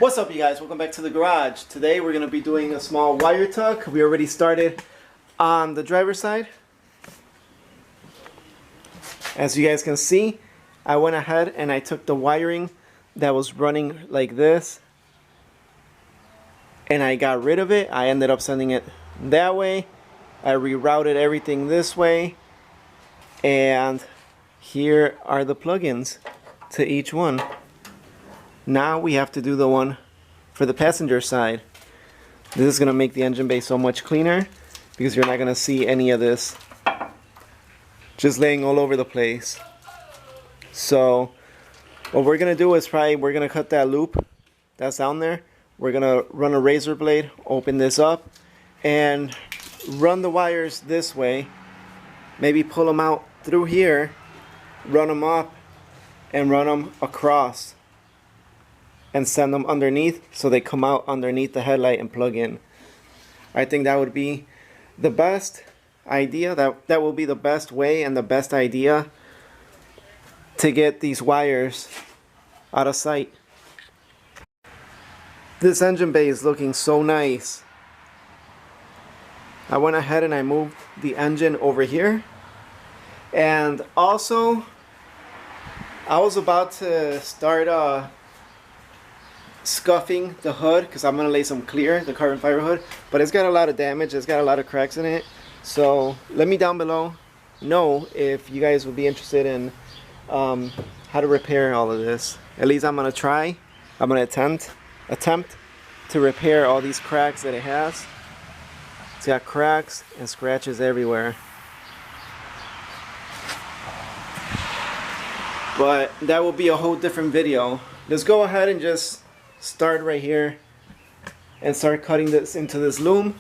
What's up, you guys? Welcome back to the garage. Today we're going to be doing a small wire tuck. We already started on the driver's side. As you guys can see, I went ahead and I took the wiring that was running like this and I got rid of it. I ended up sending it that way. I rerouted everything this way, and here are the plugins to each one. Now we have to do the one for the passenger side. This is going to make the engine bay so much cleaner because you're not going to see any of this just laying all over the place. So what we're going to do is we're going to cut that loop that's down there. We're going to run a razor blade, open this up, and run the wires this way. Maybe pull them out through here, run them up, and run them across. And send them underneath so they come out underneath the headlight and plug in. I think that would be the best idea. That will be the best way and the best idea to get these wires out of sight. This engine bay is looking so nice. I went ahead and I moved the engine over here. And also, I was about to start scuffing the hood because I'm going to lay some clear, the carbon fiber hood, but it's got a lot of damage, it's got a lot of cracks in it. So let me down below know if you guys would be interested in how to repair all of this. At least I'm going to try. I'm going to attempt to repair all these cracks that it has. It's got cracks and scratches everywhere. But that will be a whole different video. Let's go ahead and just start right here and start cutting this into this loom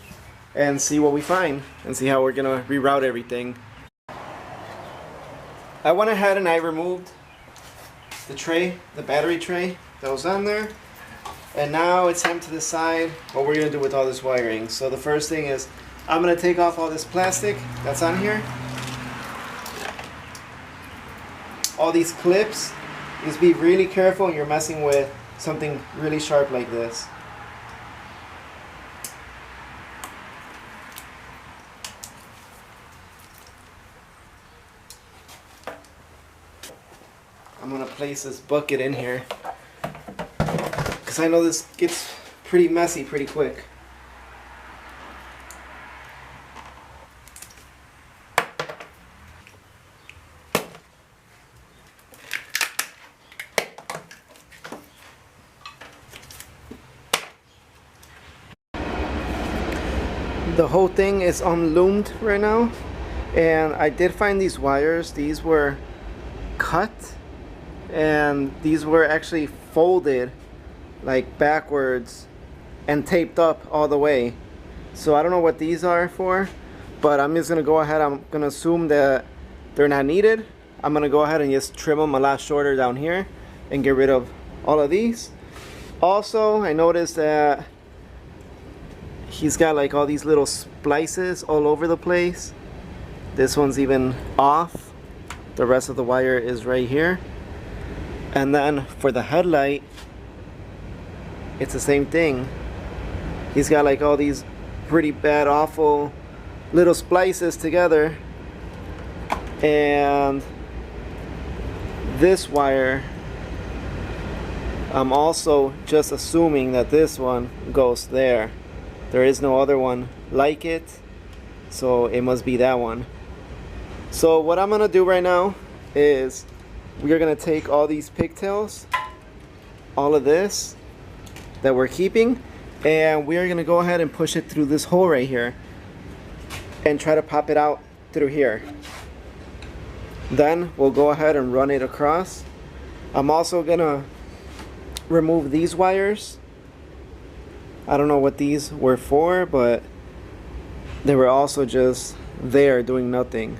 and see what we find and see how we're gonna reroute everything. I went ahead and I removed the tray, the battery tray that was on there, and now it's time to decide what we're gonna do with all this wiring. So the first thing is I'm gonna take off all this plastic that's on here, all these clips. Just be really careful when you're messing with something really sharp like this. I'm gonna place this bucket in here because I know this gets pretty messy pretty quick. The whole thing is unloomed right now, and I did find these wires. These were cut and these were actually folded like backwards and taped up all the way. So I don't know what these are for, but I'm just gonna go ahead. I'm gonna assume that they're not needed. I'm gonna go ahead and just trim them a lot shorter down here and get rid of all of these. Also, I noticed that he's got like all these little splices all over the place. This one's even off. The rest of the wire is right here. And then for the headlight, it's the same thing. He's got like all these pretty bad, awful little splices together. And this wire, I'm also just assuming that this one goes there. There is no other one like it, so it must be that one. So what I'm gonna do right now is we are gonna take all these pigtails, all of this that we're keeping, and we are gonna go ahead and push it through this hole right here and try to pop it out through here. Then we'll go ahead and run it across. I'm also gonna remove these wires. I don't know what these were for, but they were also just there doing nothing.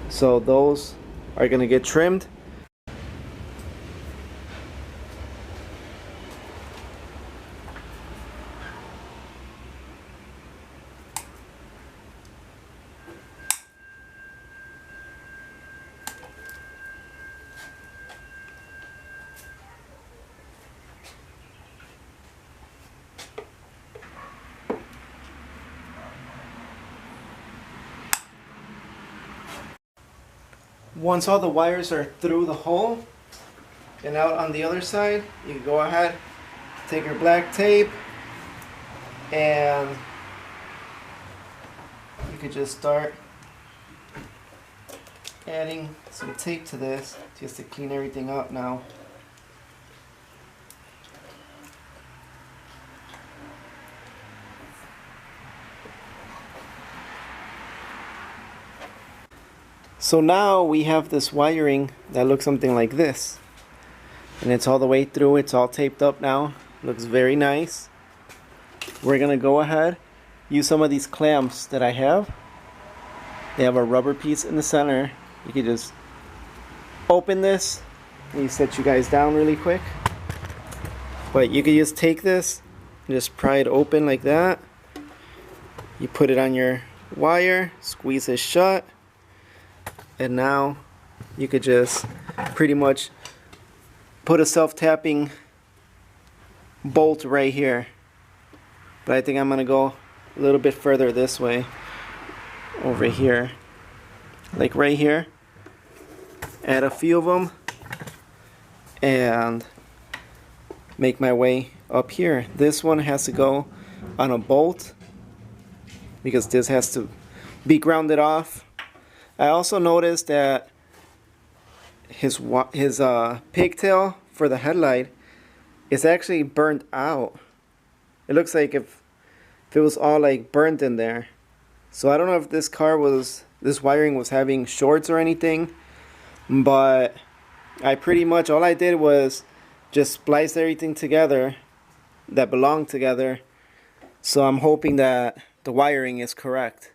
So those are gonna get trimmed. Once all the wires are through the hole and out on the other side, you can go ahead, take your black tape, and you could just start adding some tape to this just to clean everything up now. So now we have this wiring that looks something like this, and it's all the way through. It's all taped up now. Looks very nice. We're gonna go ahead, use some of these clamps that I have. They have a rubber piece in the center. You can just open this. Let me set you guys down really quick. But you can just take this and just pry it open like that. You put it on your wire, squeeze it shut, and now you could just pretty much put a self-tapping bolt right here. But I think I'm gonna go a little bit further this way, over here, like right here. Add a few of them and make my way up here. This one has to go on a bolt because this has to be grounded off. I also noticed that his pigtail for the headlight is actually burnt out. It looks like if it was all like burnt in there. So I don't know if this wiring was having shorts or anything, but I pretty much, all I did was just splice everything together that belonged together. So I'm hoping that the wiring is correct.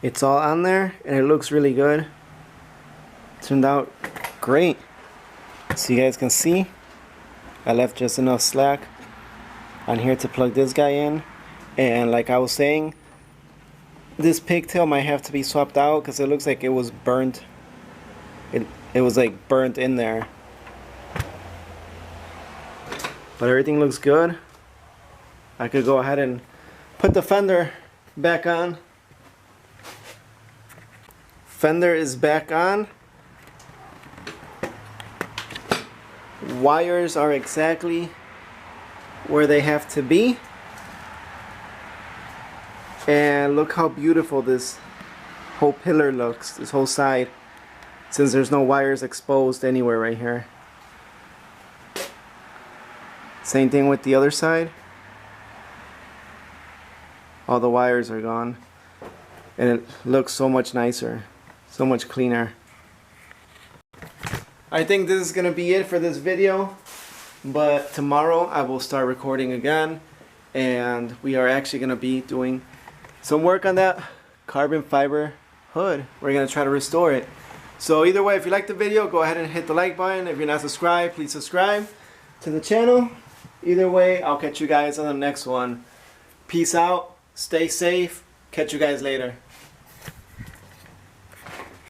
It's all on there and it looks really good. Turned out great. So you guys can see I left just enough slack on here to plug this guy in, and like I was saying, this pigtail might have to be swapped out because it looks like it was burnt. It was like burnt in there, but everything looks good. I could go ahead and put the fender back on. Fender is back on. Wires are exactly where they have to be. And look how beautiful this whole pillar looks, this whole side, since there's no wires exposed anywhere right here. Same thing with the other side. All the wires are gone. And it looks so much nicer. So much cleaner. I think this is gonna be it for this video, but tomorrow I will start recording again, and we are actually gonna be doing some work on that carbon fiber hood. We're gonna try to restore it. So either way, if you like the video, go ahead and hit the like button. If you're not subscribed, please subscribe to the channel. Either way, I'll catch you guys on the next one. Peace out, stay safe, catch you guys later.